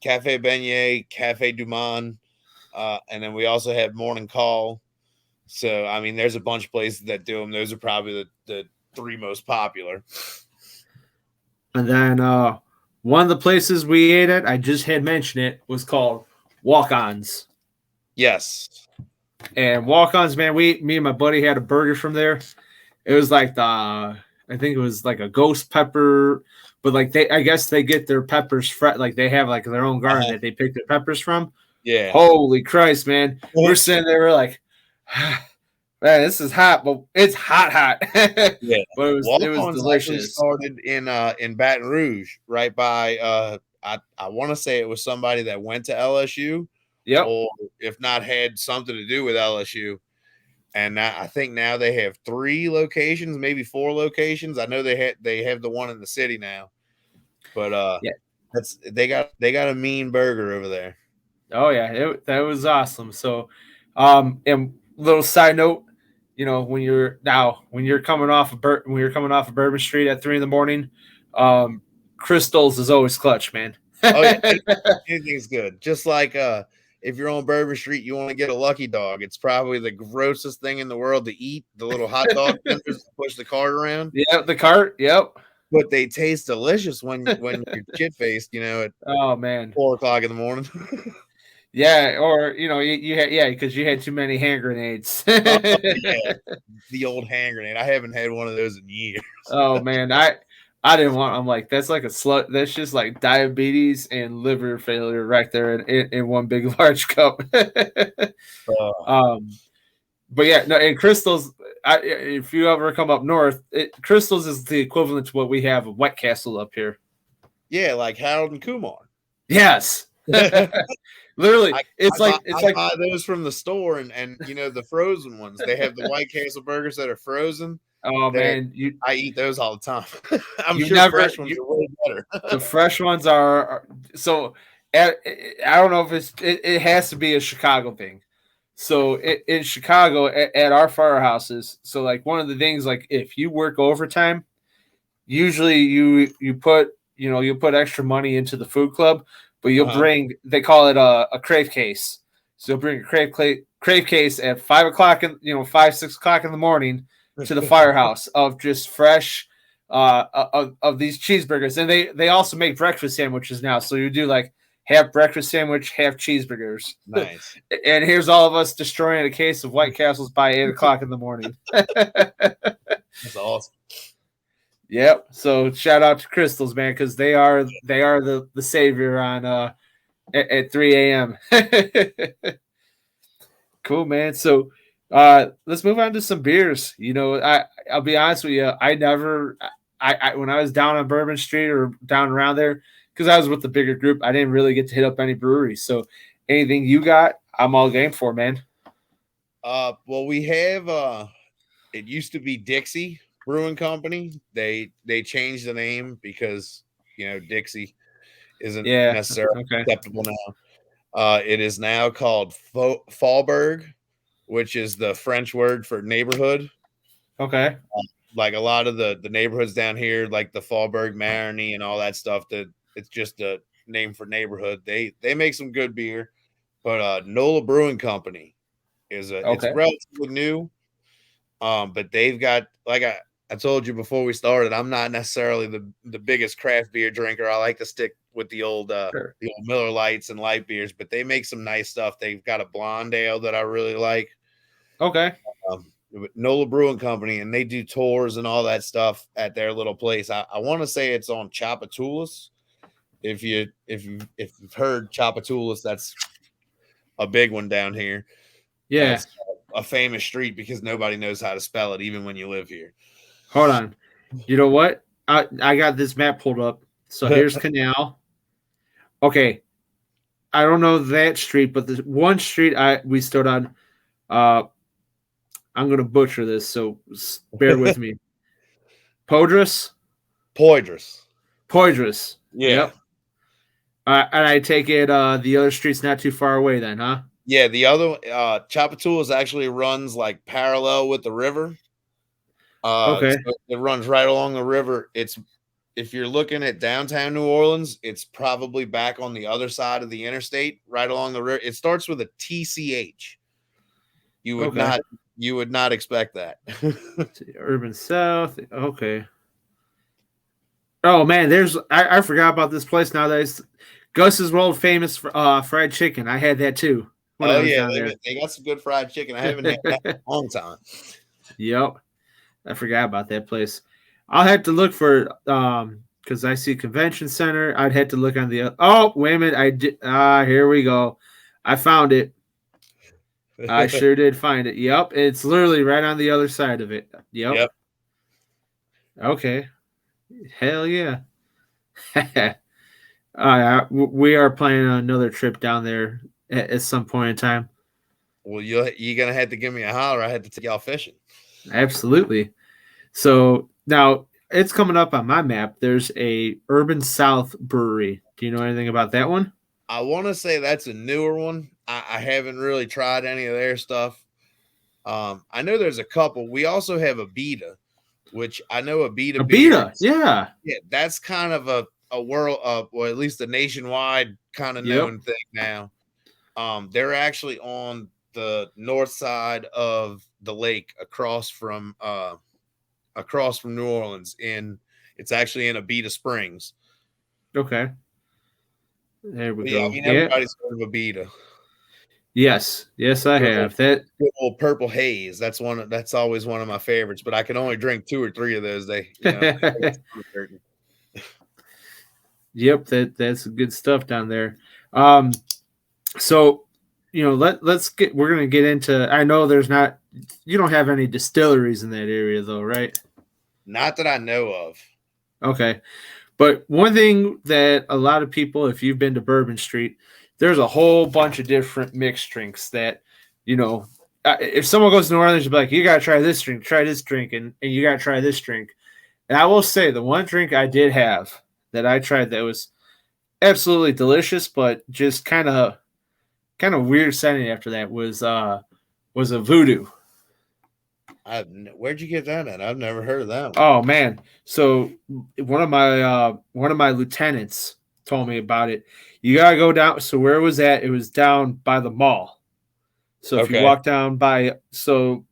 Cafe Beignet, Cafe Du Monde, and then we also have Morning Call. So I mean, there's a bunch of places that do them. Those are probably the 3 most popular. And then one of the places we ate at, I just had mentioned it, was called Walk-Ons. Yes. And Walk-Ons, man, me and my buddy had a burger from there. It was like I think it was like a ghost pepper, but like I guess they get their peppers fresh, like they have like their own garden that they pick their peppers from. Yeah. Holy Christ, man. We're sitting there, we're like, man, this is hot, but it's hot. Yeah. But it was delicious. Started in Baton Rouge, right by I want to say it was somebody that went to LSU Yep. or if not had something to do with LSU. And I think now they have 3 locations, maybe 4 locations. I know they have the one in the city now, but Yeah. they got a mean burger over there. Oh yeah, that was awesome. So, and little side note, when you're coming off of Bourbon Street at 3 a.m, Crystals is always clutch, man. Oh yeah, anything's good. Just like if you're on Bourbon Street, you want to get a Lucky Dog. It's probably the grossest thing in the world to eat. The little hot dog vendors that push the cart around. Yep, the cart. Yep. But they taste delicious when you're shit faced. At Oh man. 4 o'clock in the morning. Yeah, or you had because you had too many hand grenades. Oh, yeah. The old hand grenade. I haven't had one of those in years. Oh man, I didn't want. I'm like, that's like a slut. That's just like diabetes and liver failure right there in one big large cup. But yeah, no. And Crystals, if you ever come up north, Crystals is the equivalent to what we have of White Castle up here. Yeah, like Harold and Kumar. Yes. Literally, I buy those from the store, and the frozen ones. They have the White Castle burgers that are frozen. Oh man, I eat those all the time. I'm sure fresh ones are way better. The fresh ones are so. I don't know if it has to be a Chicago thing. So in Chicago at our firehouses, so like one of the things, like if you work overtime, usually you put you put extra money into the food club, but you'll bring, they call it a crave case. So you'll bring a crave case at 5 o'clock 6 o'clock in the morning to the firehouse of just fresh of these cheeseburgers. And they also make breakfast sandwiches now. So you do like half breakfast sandwich, half cheeseburgers. Nice. And here's all of us destroying a case of White Castles by 8 o'clock in the morning. That's awesome. Yep. So shout out to Crystals, man, because they are the savior on at 3 a.m. Cool, man. So let's move on to some beers. I'll be honest with you. I when I was down on Bourbon Street or down around there, because I was with the bigger group, I didn't really get to hit up any breweries. So anything you got, I'm all game for, man. Well, we have it used to be Dixie Brewing Company. They changed the name because Dixie isn't necessarily acceptable now. It is now called Faubourg, which is the French word for neighborhood. Okay. Like a lot of the neighborhoods down here, like the Faubourg Marigny and all that stuff, that it's just a name for neighborhood. They make some good beer, but NOLA Brewing Company is it's relatively new. But they've got, like I told you before we started, I'm not necessarily the biggest craft beer drinker. I like to stick with the old Miller Lights and light beers, but they make some nice stuff. They've got a blonde ale that I really like. Okay. NOLA Brewing Company, and they do tours and all that stuff at their little place. I want to say it's on Chapatoulas. If you've heard Chapatoulas, that's a big one down here. Yeah, it's a famous street because nobody knows how to spell it, even when you live here. Hold on. You know what? I got this map pulled up. So here's Canal. Okay. I don't know that street, but the one street we stood on. I'm going to butcher this, so bear with me. Poydras. Yeah. Yep. And I take it the other street's not too far away then, huh? Yeah, the other Chapatoulas actually runs like parallel with the river. So it runs right along the river. If you're looking at downtown New Orleans, it's probably back on the other side of the interstate, right along the river. It starts with a TCH. You would not expect that. Urban South. Okay. Oh man, I forgot about this place nowadays. Gus's world famous fried chicken. I had that too. They got some good fried chicken. I haven't had that in a long time. Yep. I forgot about that place. I'll have to look for because I see Convention Center. I'd have to look on the. Oh, wait a minute! I did. Here we go. I found it. I sure did find it. Yep, it's literally right on the other side of it. Yep. Okay. Hell yeah. We are planning on another trip down there at some point in time. Well, you're gonna have to give me a holler. I had to take y'all fishing. Absolutely. So now it's coming up on my map. There's a Urban South Brewery. Do you know anything about that one? I want to say that's a newer one. I haven't really tried any of their stuff. I know there's a couple. We also have Abita, which I know Abita beer. Yeah. Yeah, that's kind of a world or at least a nationwide kind of known thing now. They're actually on the north side of the lake across from New Orleans it's actually in Abita Springs. Okay. There we But go. yeah, I mean everybody's heard of Abita. Yes, I have that. Good old purple haze. That's always one of my favorites, but I can only drink 2 or 3 of those. Yep, that's good stuff down there. So we're gonna get into. I know you don't have any distilleries in that area though, right? Not that I know of. Okay, but one thing that a lot of people, if you've been to Bourbon Street, there's a whole bunch of different mixed drinks that, if someone goes to New Orleans, you'll be like, you got to try this drink, and you got to try this drink. And I will say the one drink I did have that I tried that was absolutely delicious, but just kind of weird setting after that was a voodoo. Where'd you get that at? I've never heard of that one. Oh man. So one of my lieutenants told me about it. You gotta go down. So where was that? It was down by the mall. So if you walk down by, I'm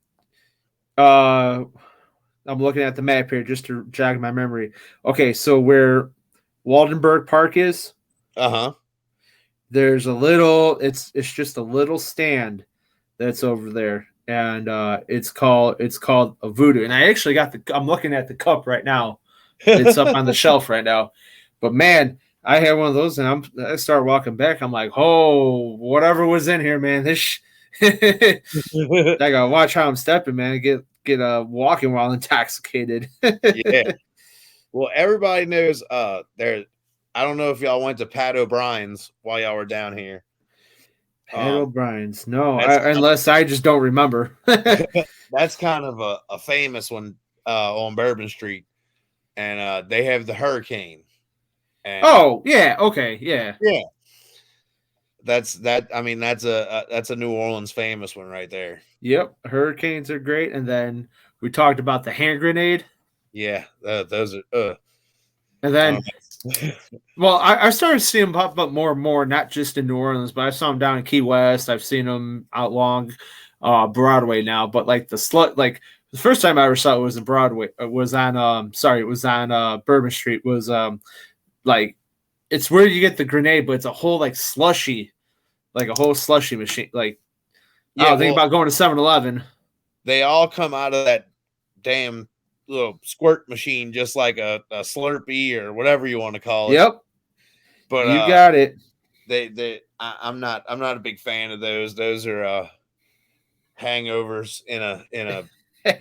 looking at the map here just to jog my memory. Okay, so where Waldenberg Park is, there's it's just a little stand that's over there, and it's called a voodoo. And I actually I'm looking at the cup right now. It's up on the shelf right now. But man, I had one of those, and I start walking back. I'm like, oh, whatever was in here, man. This I gotta watch how I'm stepping, man. Get walking while intoxicated. Yeah. Well, everybody knows there. I don't know if y'all went to Pat O'Brien's while y'all were down here. Pat O'Brien's, no, unless I just don't remember. That's kind of a famous one on Bourbon Street, and they have the Hurricane. And, okay, yeah. That's a New Orleans famous one right there. Yep, Hurricanes are great, and then we talked about the hand grenade. Yeah, those are. And then, well, I started seeing them pop up more and more, not just in New Orleans, but I saw them down in Key West. I've seen them out along Broadway now. But like the first time I ever saw it was in Broadway. It was on Bourbon Street. Was like it's where you get the grenade, but it's a whole slushy machine. Like, think about going to 7-Eleven. They all come out of that damn little squirt machine, just like a Slurpee or whatever you want to call it. Yep. But you got it. I'm not a big fan of those. Those are hangovers in a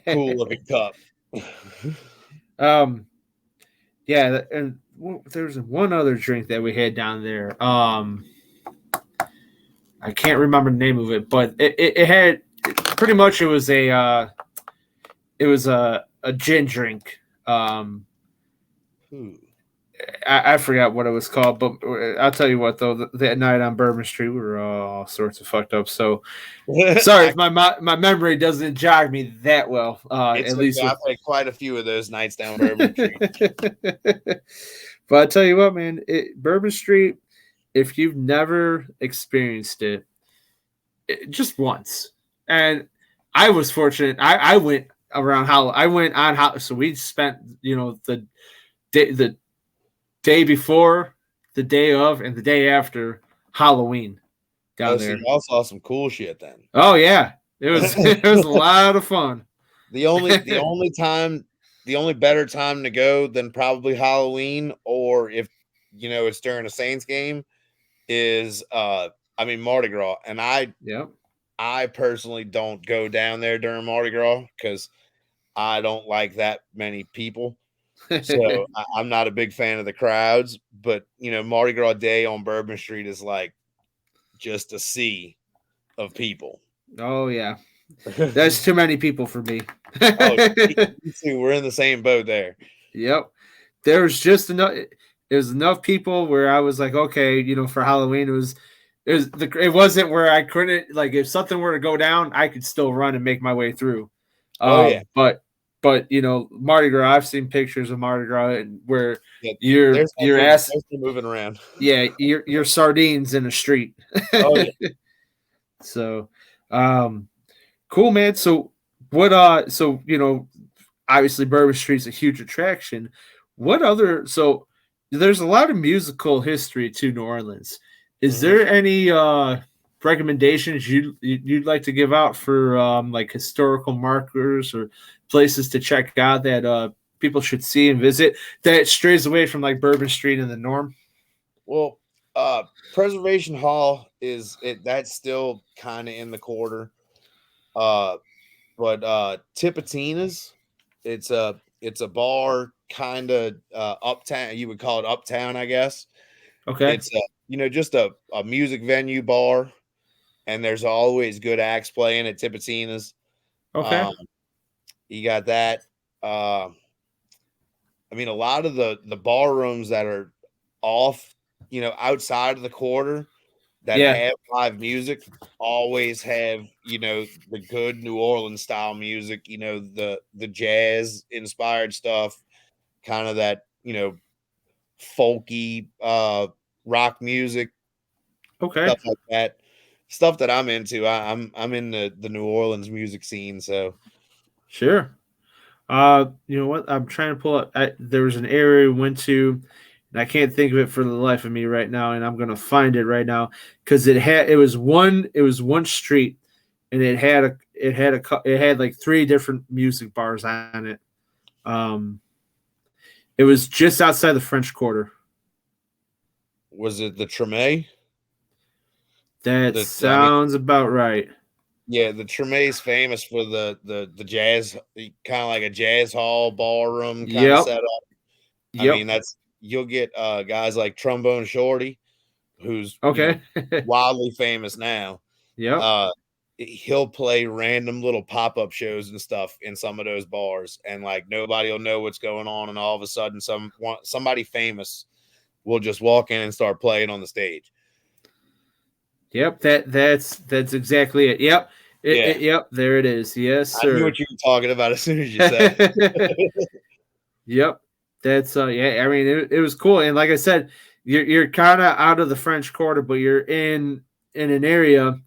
cool looking cup. Yeah, and there's one other drink that we had down there. I can't remember the name of it, but it had pretty much it was a gin drink. I forgot what it was called, but I'll tell you what though, that night on Bourbon Street we were all sorts of fucked up. So sorry if my memory doesn't jog me that well. At least I've had quite a few of those nights down Bourbon Street. But I tell you what, man, Bourbon Street, if you've never experienced it just once, and I was fortunate. I went around I went on so we spent the day before, the day of, and the day after Halloween down there. So y'all saw some cool shit then. Oh yeah, it was a lot of fun. The only better time to go than probably Halloween, or if it's during a Saints game, is Mardi Gras. And I personally don't go down there during Mardi Gras because I don't like that many people. So I'm not a big fan of the crowds. But Mardi Gras Day on Bourbon Street is like just a sea of people. Oh yeah, that's too many people for me. Oh, you see, we're in the same boat there. Yep. There was just enough. There's enough people where I was like, okay, you know, for Halloween it wasn't where I couldn't, like, if something were to go down, I could still run and make my way through. Oh yeah. But you know, Mardi Gras, I've seen pictures of Mardi Gras where Yeah, your ass moving around. Yeah, you're sardines in the street. Oh yeah. So, cool, man. So so you know, obviously Bourbon Street's a huge attraction. So there's a lot of musical history to New Orleans. Is there any recommendations you'd like to give out for like historical markers or places to check out that people should see and visit that strays away from like Bourbon Street and the norm? Well, Preservation Hall that's still kind of in the quarter. But Tipitina's, it's a bar kind of uptown. You would call it uptown, I guess. Okay. It's just a music venue bar, and there's always good acts playing at Tipitina's. Okay. You got that. I mean, a lot of the bar rooms that are off, outside of the quarter that have live music always have, the good New Orleans style music, the jazz inspired stuff, kind of that, folky rock music. Okay. Stuff like that. Stuff that I'm into. I'm in the New Orleans music scene, so sure. You know what? I'm trying to pull up. There was an area we went to, and I can't think of it for the life of me right now. And I'm gonna find it right now because it was one street, and it had like 3 different music bars on it. It was just outside the French Quarter. Was it the Treme? That sounds about right. Yeah, the Treme's famous for the jazz, kind of like a jazz hall ballroom kind of setup. I mean, you'll get guys like Trombone Shorty, who's wildly famous now. Yeah. He'll play random little pop-up shows and stuff in some of those bars, and like nobody will know what's going on, and all of a sudden somebody famous will just walk in and start playing on the stage. Yep, that's exactly it. Yep. Yep, there it is. Yes, sir. I knew what you were talking about as soon as you said it. Yep. That's I mean it was cool. And like I said, you're kind of out of the French Quarter, but you're in an area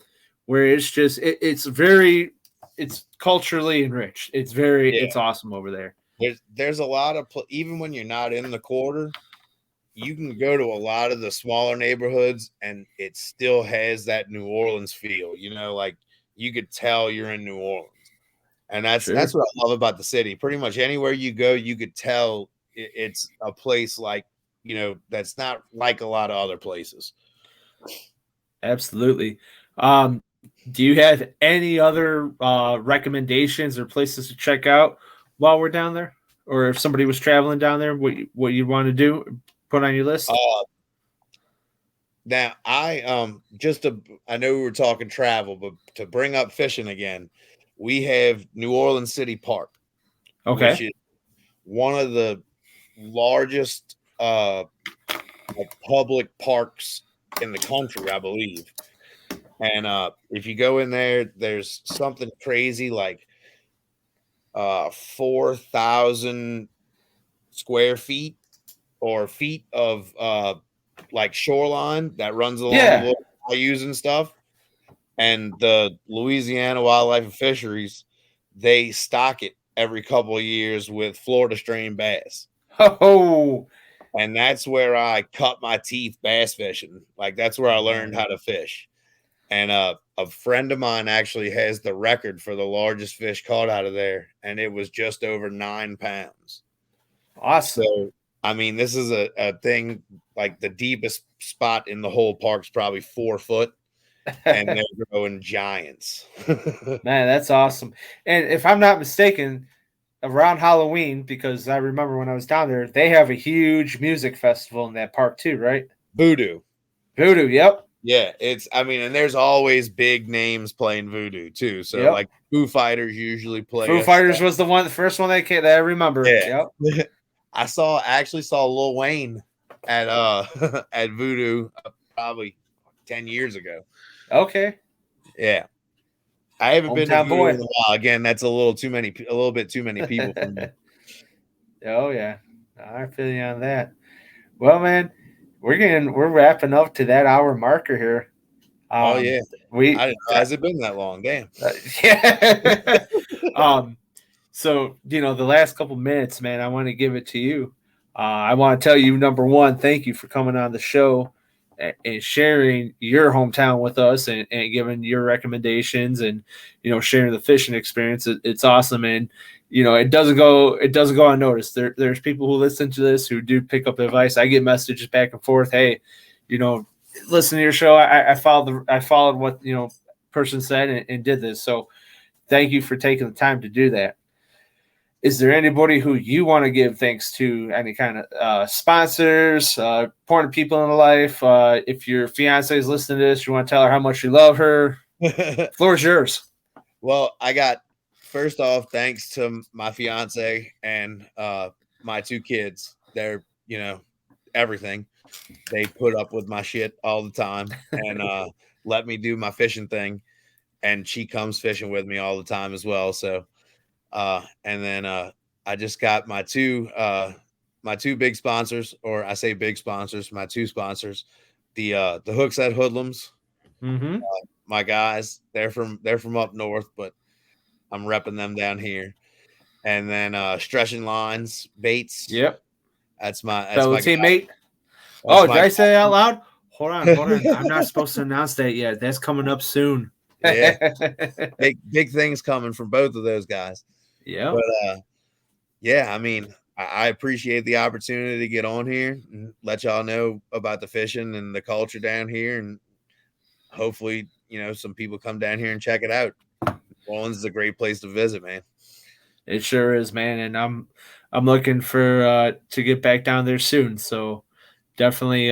where it's just it's culturally enriched. It's it's awesome over there. There's a lot of even when you're not in the quarter, you can go to a lot of the smaller neighborhoods and it still has that New Orleans feel, like you could tell you're in New Orleans. And that's what I love about the city. Pretty much anywhere you go, you could tell it's a place like, that's not like a lot of other places. Absolutely. Do you have any other recommendations or places to check out while we're down there? Or if somebody was traveling down there, what you want to do? Put on your list? Now I know we were talking travel, but to bring up fishing again, we have New Orleans City Park, which is one of the largest public parks in the country, I believe. And if you go in there, there's something crazy like 4,000 square feet or feet of like shoreline that runs along the little bayous and stuff. And the Louisiana Wildlife and Fisheries, they stock it every couple of years with Florida strain bass. Oh, and that's where I cut my teeth bass fishing. Like that's where I learned how to fish. And a friend of mine actually has the record for the largest fish caught out of there, and it was just over 9 pounds. Awesome. So I mean, this is a thing, like the deepest spot in the whole park's probably 4 foot, and they're growing giants. Man, that's awesome. And if I'm not mistaken, around Halloween, because I remember when I was down there, they have a huge music festival in that park too, right? Voodoo. Yep. Yeah, and there's always big names playing voodoo too. So like Foo Fighters usually play. Foo Fighters was the first one that I remember. Yeah. Yep. I actually saw Lil Wayne at at Voodoo probably 10 years ago. Okay. Yeah. I haven't been to Hometown Voodoo boy. in a while. Again, that's a little bit too many people for me. Oh yeah. I feel you on that. Well, man, we're wrapping up to that hour marker here. Oh yeah. Has it been that long? Damn. Yeah. So, the last couple minutes, man, I want to give it to you. I want to tell you, number one, thank you for coming on the show and sharing your hometown with us and giving your recommendations and, sharing the fishing experience. It's awesome. And, it doesn't go unnoticed. There's people who listen to this who do pick up advice. I get messages back and forth. Hey, listen to your show. I followed what, person said and did this. So thank you for taking the time to do that. Is there anybody who you want to give thanks to? Any kind of sponsors, important people in life? If your fiance is listening to this, you want to tell her how much you love her. Floor's yours. Well, first off, thanks to my fiance and my two kids. They're, everything. They put up with my shit all the time and let me do my fishing thing. And she comes fishing with me all the time as well. So, and then I just got my two big sponsors, or I say big sponsors, my two sponsors, the Hookset Hoodlums. Mm-hmm. My guys, they're from up north, but I'm repping them down here. And then Stretching Lines Baits. Yep. That's my teammate. Did I say that out loud? Hold on. I'm not supposed to announce that yet. That's coming up soon. Yeah. big things coming from both of those guys. Yeah. But yeah, I appreciate the opportunity to get on here and let y'all know about the fishing and the culture down here, and hopefully, some people come down here and check it out. New Orleans is a great place to visit, man. It sure is, man, and I'm looking for to get back down there soon. So definitely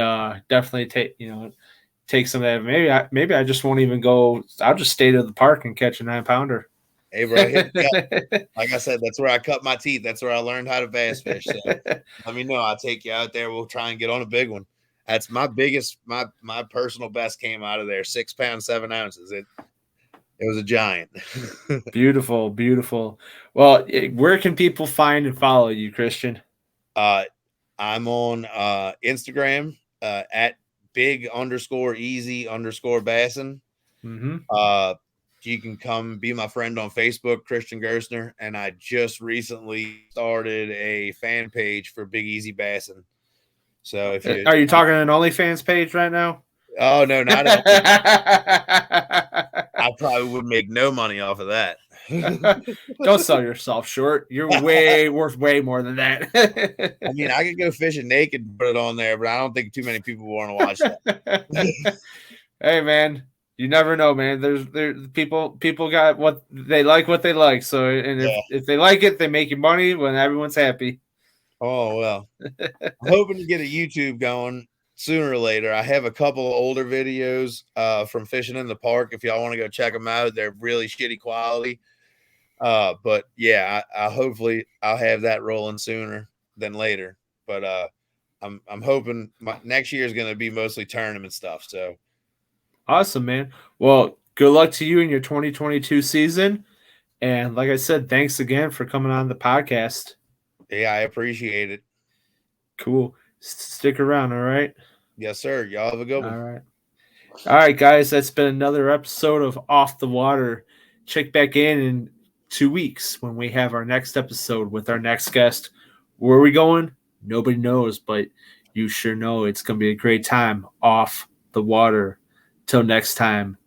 take some of that. Maybe I just won't even go. I'll just stay to the park and catch a 9-pounder. Hey, bro, like I said, that's where I cut my teeth. That's where I learned how to bass fish. So let me know. I'll take you out there. We'll try and get on a big one. That's my biggest, my personal best came out of there. 6 pounds, 7 ounces. It was a giant. Beautiful. Well, where can people find and follow you, Christian? I'm on Instagram at big_easy_bassin. Mm-hmm. You can come be my friend on Facebook, Christian Gerstner, and I just recently started a fan page for Big Easy Bassin. So are you talking an OnlyFans page right now? Oh no, not at I probably would make no money off of that. Don't sell yourself short. You're worth way more than that. I could go fishing naked and put it on there, but I don't think too many people want to watch that. Hey man, you never know, man. There's people got what they like. So if they like it, they make you money when everyone's happy. Oh well. I'm hoping to get a YouTube going sooner or later. I have a couple of older videos from fishing in the park. If y'all want to go check them out, they're really shitty quality. But yeah, I hopefully I'll have that rolling sooner than later. But I'm hoping next year is going to be mostly tournament stuff. So awesome, man. Well, good luck to you in your 2022 season. And like I said, thanks again for coming on the podcast. Yeah, I appreciate it. Cool. Stick around, all right? Yes, sir. Y'all have a good one. All right, guys. That's been another episode of Off the Water. Check back in 2 weeks when we have our next episode with our next guest. Where are we going? Nobody knows, but you sure know it's going to be a great time off the water. Till next time,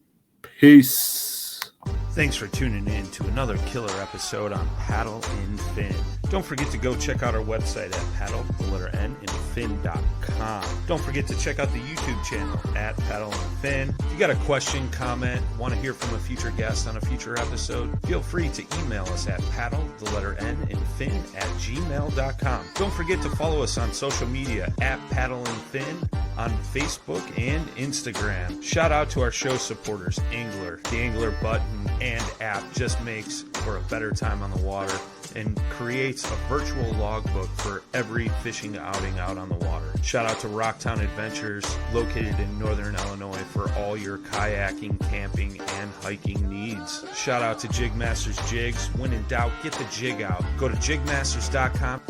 peace. Thanks for tuning in to another killer episode on Paddle and Fin. Don't forget to go check out our website at paddle, the letter N, and fin.com. Don't forget to check out the YouTube channel at Paddle and Fin. If you got a question, comment, want to hear from a future guest on a future episode, feel free to email us at paddle, the letter N, and fin at gmail.com. Don't forget to follow us on social media at Paddle and Fin on Facebook and Instagram. Shout out to our show supporters, Angler. The Angler button and app just makes for a better time on the water and creates a virtual logbook for every fishing outing out on the water. Shout out to Rocktown Adventures, located in northern Illinois, for all your kayaking, camping, and hiking needs. Shout out to Jigmasters Jigs. When in doubt, get the jig out. Go to jigmasters.com